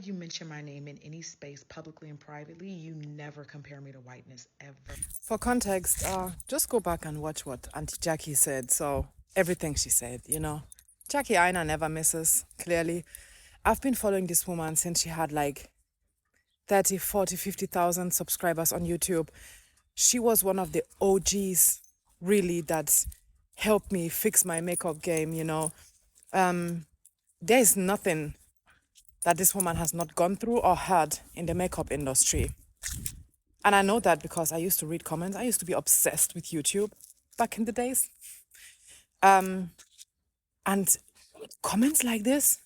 You mention my name in any space, publicly and privately, you never compare me to whiteness ever. For context, just go back and watch what Auntie Jackie said. So everything she said, Jackie Aina never misses, clearly. I've been following this woman since she had like 30, 40, 50,000 subscribers on YouTube. She was one of the OGs, really, that helped me fix my makeup game. There is nothing that this woman has not gone through or heard in the makeup industry. And I know that because I used to read comments. I used to be obsessed with YouTube back in the days. And comments like this,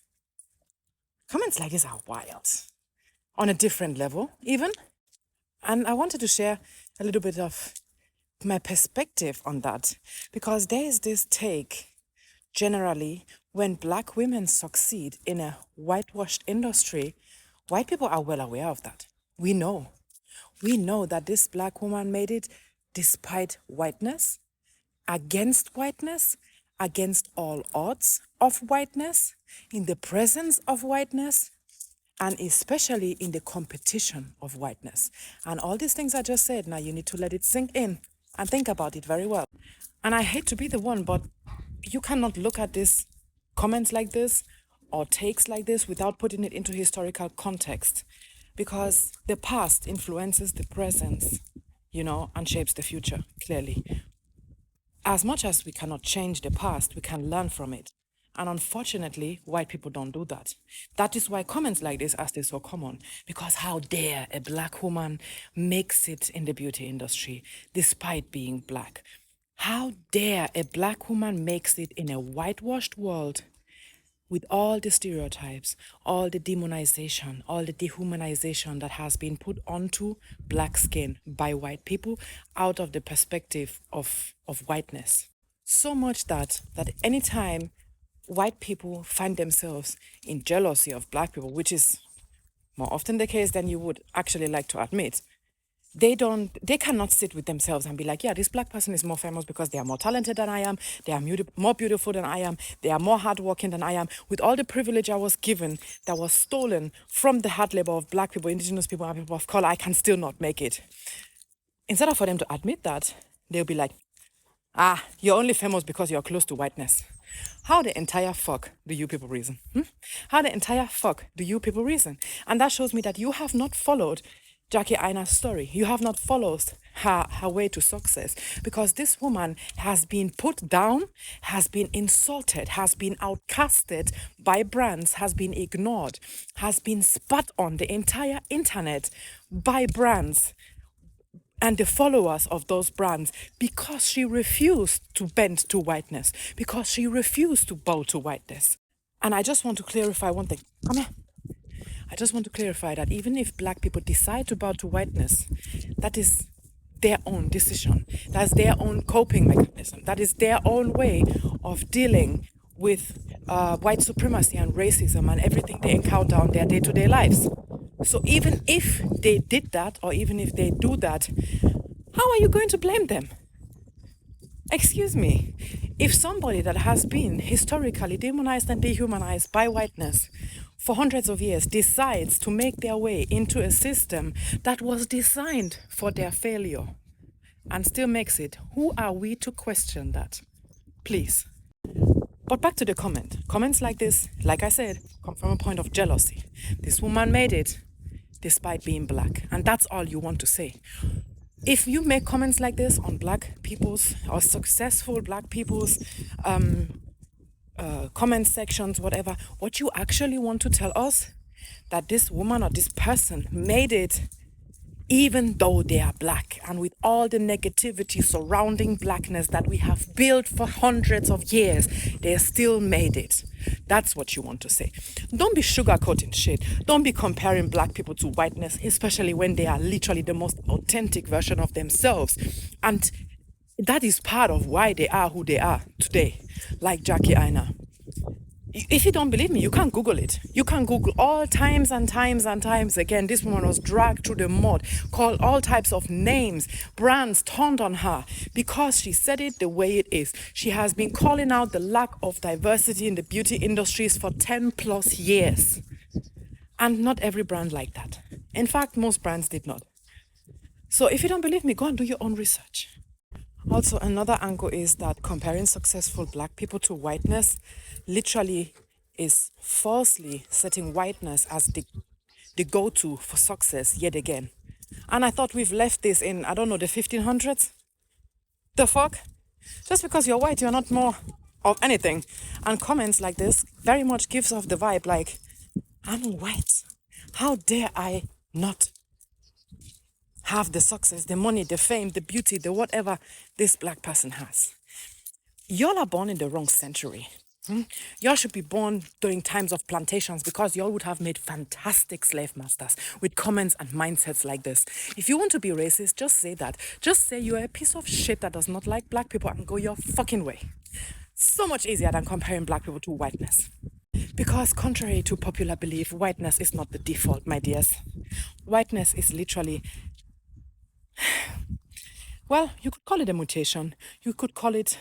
are wild on a different level, even. And I wanted to share a little bit of my perspective on that because there is this take generally when Black women succeed in a whitewashed industry, white people are well aware of that. We know. We know that this Black woman made it despite whiteness, against whiteness, against all odds of whiteness, in the presence of whiteness, and especially in the competition of whiteness. And all these things I just said, now you need to let it sink in and think about it very well. And I hate to be the one, but you cannot look at this comments like this or takes like this without putting it into historical context because the past influences the present, and shapes the future, clearly. As much as we cannot change the past, we can learn from it. And unfortunately, white people don't do that. That is why comments like this are still so common. Because how dare a Black woman makes it in the beauty industry despite being Black? How dare a Black woman makes it in a whitewashed world with all the stereotypes, all the demonization, all the dehumanization that has been put onto Black skin by white people out of the perspective of whiteness. So much that anytime white people find themselves in jealousy of Black people, which is more often the case than you would actually like to admit, they cannot sit with themselves and be like, yeah, this Black person is more famous because they are more talented than I am, they are more beautiful than I am, they are more hardworking than I am. With all the privilege I was given that was stolen from the hard labor of Black people, indigenous people, and people of color, I can still not make it. Instead of for them to admit that, they'll be like, you're only famous because you're close to whiteness. How the entire fuck do you people reason? How the entire fuck do you people reason? And that shows me that you have not followed Jackie Aina's story. You have not followed her way to success because this woman has been put down, has been insulted, has been outcasted by brands, has been ignored, has been spat on the entire internet by brands and the followers of those brands because she refused to bend to whiteness, because she refused to bow to whiteness. And I just want to clarify one thing. Come here. I just want to clarify that even if Black people decide to bow to whiteness, that is their own decision. That's their own coping mechanism. That is their own way of dealing with white supremacy and racism and everything they encounter on their day-to-day lives. So even if they did that, or even if they do that, how are you going to blame them? Excuse me. If somebody that has been historically demonized and dehumanized by whiteness for hundreds of years decides to make their way into a system that was designed for their failure and still makes it, who are we to question that? Please. But back to the comment. Comments like this, like I said, come from a point of jealousy. This woman made it despite being Black. And that's all you want to say. If you make comments like this on Black people's or successful Black people's comment sections, whatever, what you actually want to tell us that this woman or this person made it even though they are Black and with all the negativity surrounding Blackness that we have built for hundreds of years, they still made it. That's what you want to say. Don't be sugarcoating shit. Don't be comparing Black people to whiteness, especially when they are literally the most authentic version of themselves. And that is part of why they are who they are today, like Jackie Aina. If you don't believe me, you can Google it. You can Google all times and times and times again. This woman was dragged through the mud, called all types of names, brands turned on her because she said it the way it is. She has been calling out the lack of diversity in the beauty industries for 10 plus years. And not every brand liked that. In fact, most brands did not. So if you don't believe me, go and do your own research. Also, another angle is that comparing successful black people to whiteness literally is falsely setting whiteness as the go-to for success yet again. And I thought we've left this in, I don't know, the 1500s? The fuck? Just because you're white, you're not more of anything. And comments like this very much gives off the vibe like, I'm white. How dare I not have the success, the money, the fame, the beauty, the whatever this black person has? Y'all are born in the wrong century. Y'all should be born during times of plantations because y'all would have made fantastic slave masters with comments and mindsets like this. If you want to be racist, just say that. Just say you're a piece of shit that does not like black people and go your fucking way. So much easier than comparing black people to whiteness. Because contrary to popular belief, whiteness is not the default, my dears. Whiteness is literally, well, you could call it a mutation. You could call it,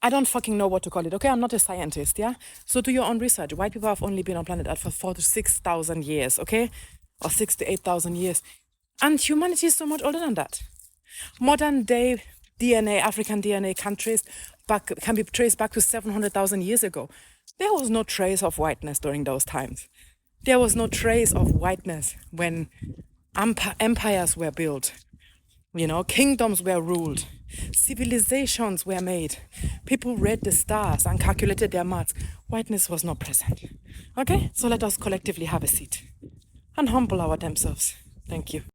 I don't fucking know what to call it, okay? I'm not a scientist, yeah? So do your own research. White people have only been on planet Earth for 4,000 to 6,000 years, okay? Or 6,000 to 8,000 years. And humanity is so much older than that. Modern day DNA, African DNA can be traced back to 700,000 years ago. There was no trace of whiteness during those times. There was no trace of whiteness when empires were built. You know, kingdoms were ruled, civilizations were made, people read the stars and calculated their maths. Whiteness was not present. Okay, so let us collectively have a seat and humble our damn selves. Thank you.